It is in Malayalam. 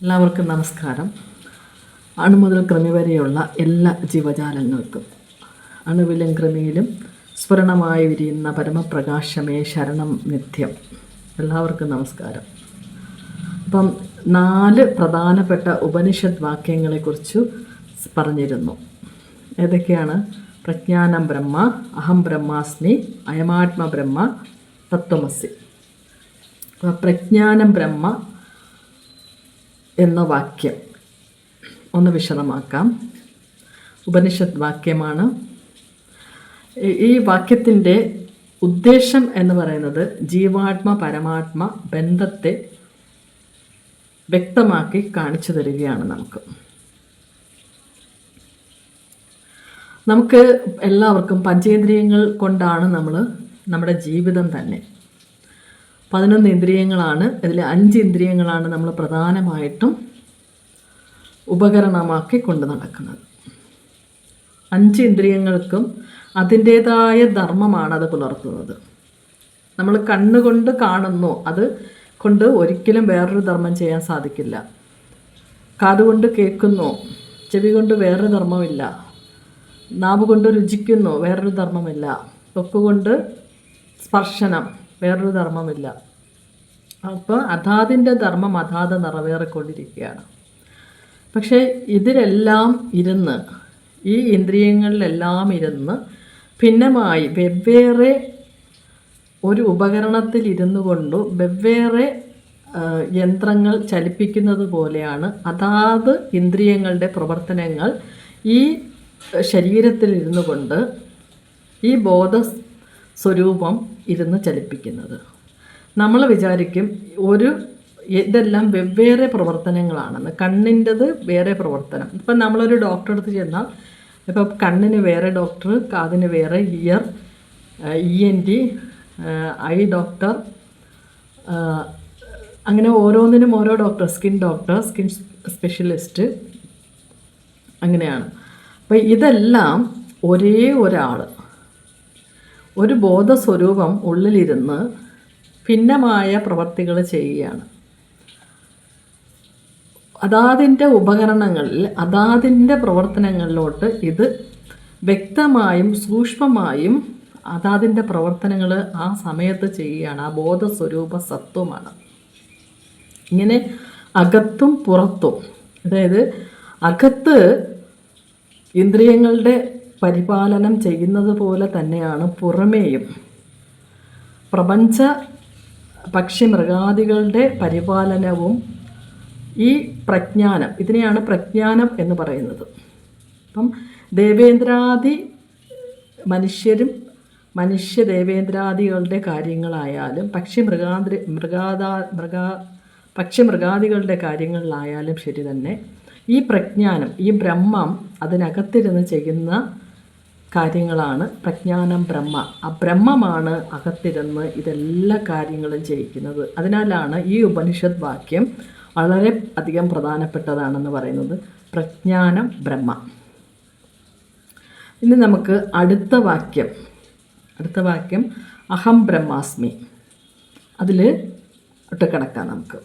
എല്ലാവർക്കും നമസ്കാരം. അണു മുതൽ കൃമി വരെയുള്ള എല്ലാ ജീവജാലങ്ങൾക്കും അണുവിലും കൃമിയിലും സ്ഫുരണമായി വിരിയുന്ന പരമപ്രകാശമേ ശരണം നിത്യം. എല്ലാവർക്കും നമസ്കാരം. അപ്പം 4 പ്രധാനപ്പെട്ട ഉപനിഷത് വാക്യങ്ങളെക്കുറിച്ച് പറഞ്ഞിരുന്നു. ഏതൊക്കെയാണ്? പ്രജ്ഞാനം ബ്രഹ്മ, അഹം ബ്രഹ്മാസ്മി, അയമാത്മ ബ്രഹ്മ, തത്വമസി. പ്രജ്ഞാനം ബ്രഹ്മ എന്ന വാക്യം ഒന്ന് വിശദമാക്കാം. ഉപനിഷത്ത് വാക്യമാണ്. ഈ വാക്യത്തിൻ്റെ ഉദ്ദേശം എന്ന് പറയുന്നത് ജീവാത്മ പരമാത്മ ബന്ധത്തെ വ്യക്തമാക്കി കാണിച്ചു തരികയാണ്. നമുക്ക് എല്ലാവർക്കും പഞ്ചേന്ദ്രിയങ്ങൾ കൊണ്ടാണ് നമ്മുടെ ജീവിതം തന്നെ. 11 ഇന്ദ്രിയങ്ങളാണ്. ഇതിൽ 5 ഇന്ദ്രിയങ്ങളാണ് നമ്മൾ പ്രധാനമായിട്ടും ഉപകരണമാക്കി കൊണ്ട് നടക്കുന്നത്. 5 ഇന്ദ്രിയങ്ങൾക്കും അതിൻ്റേതായ ധർമ്മമാണ് അത് പുലർത്തുന്നത്. നമ്മൾ കണ്ണുകൊണ്ട് കാണുന്നു, അത് കൊണ്ട് ഒരിക്കലും വേറൊരു ധർമ്മം ചെയ്യാൻ സാധിക്കില്ല. കാതുകൊണ്ട് കേൾക്കുന്നു, ചെവി കൊണ്ട് വേറൊരു ധർമ്മമില്ല. നാവ് കൊണ്ട് രുചിക്കുന്നു, വേറൊരു ധർമ്മമില്ല. തൊക്ക് കൊണ്ട് സ്പർശനം, വേറൊരു ധർമ്മമില്ല. അപ്പോൾ അതാതിൻ്റെ ധർമ്മം അതാത് നിറവേറിക്കൊണ്ടിരിക്കുകയാണ്. പക്ഷേ ഇതിലെല്ലാം ഇരുന്ന്, ഈ ഇന്ദ്രിയങ്ങളിലെല്ലാം ഇരുന്ന് ഭിന്നമായി വെവ്വേറെ ഒരു ഉപകരണത്തിൽ ഇരുന്നു കൊണ്ട് വെവ്വേറെ യന്ത്രങ്ങൾ ചലിപ്പിക്കുന്നത് പോലെയാണ് അതാത് ഇന്ദ്രിയങ്ങളുടെ പ്രവർത്തനങ്ങൾ ഈ ശരീരത്തിൽ ഇരുന്നു കൊണ്ട് ഈ ബോധ സ്വരൂപം ഇരുന്ന് ചലിപ്പിക്കുന്നത്. നമ്മൾ വിചാരിക്കും ഇതെല്ലാം വെവ്വേറെ പ്രവർത്തനങ്ങളാണെന്ന്. കണ്ണിൻ്റെത് വേറെ പ്രവർത്തനം. ഇപ്പം നമ്മളൊരു ഡോക്ടറെ അടുത്ത് ചെന്നാൽ ഇപ്പം കണ്ണിന് വേറെ ഡോക്ടർ, കാതിന് വേറെ, ഇയർ, ENT, ഐ ഡോക്ടർ, അങ്ങനെ ഓരോന്നിനും ഓരോ ഡോക്ടർ, സ്കിൻ സ്പെഷ്യലിസ്റ്റ്, അങ്ങനെയാണ്. അപ്പം ഇതെല്ലാം ഒരേ ഒരാൾ, ഒരു ബോധസ്വരൂപം ഉള്ളിലിരുന്ന് ഭിന്നമായ പ്രവർത്തികൾ ചെയ്യുകയാണ്. അതാതിൻ്റെ ഉപകരണങ്ങളിൽ അതാതിൻ്റെ പ്രവർത്തനങ്ങളിലോട്ട് ഇത് വ്യക്തമായും സൂക്ഷ്മമായും അതാതിൻ്റെ പ്രവർത്തനങ്ങൾ ആ സമയത്ത് ചെയ്യുകയാണ്. ആ ബോധസ്വരൂപ സത്വമാണ്. ഇങ്ങനെ അകത്തും പുറത്തും, അതായത് അകത്ത് ഇന്ദ്രിയങ്ങളുടെ പരിപാലനം ചെയ്യുന്നത് പോലെ തന്നെയാണ് പുറമേയും പ്രപഞ്ച പക്ഷി മൃഗാദികളുടെ പരിപാലനവും. ഈ പ്രജ്ഞാനം, ഇതിനെയാണ് പ്രജ്ഞാനം എന്ന് പറയുന്നത്. അപ്പം ദേവേന്ദ്രാദി ദേവേന്ദ്രാദികളുടെ കാര്യങ്ങളായാലും പക്ഷി മൃഗാദികളുടെ കാര്യങ്ങളിലായാലും ശരി തന്നെ, ഈ പ്രജ്ഞാനം, ഈ ബ്രഹ്മം അതിനകത്തിരുന്ന് ചെയ്യുന്ന കാര്യങ്ങളാണ് പ്രജ്ഞാനം ബ്രഹ്മ. ആ ബ്രഹ്മമാണ് അകത്തിരുന്ന് ഇതെല്ലാ കാര്യങ്ങളും ചെയ്യിക്കുന്നത്. അതിനാലാണ് ഈ ഉപനിഷത് വാക്യം വളരെ അധികം പ്രധാനപ്പെട്ടതാണെന്ന് പറയുന്നത്. പ്രജ്ഞാനം ബ്രഹ്മ. ഇനി നമുക്ക് അടുത്ത വാക്യം അഹം ബ്രഹ്മാസ്മി. അതിൽ കിടക്കാം നമുക്ക്.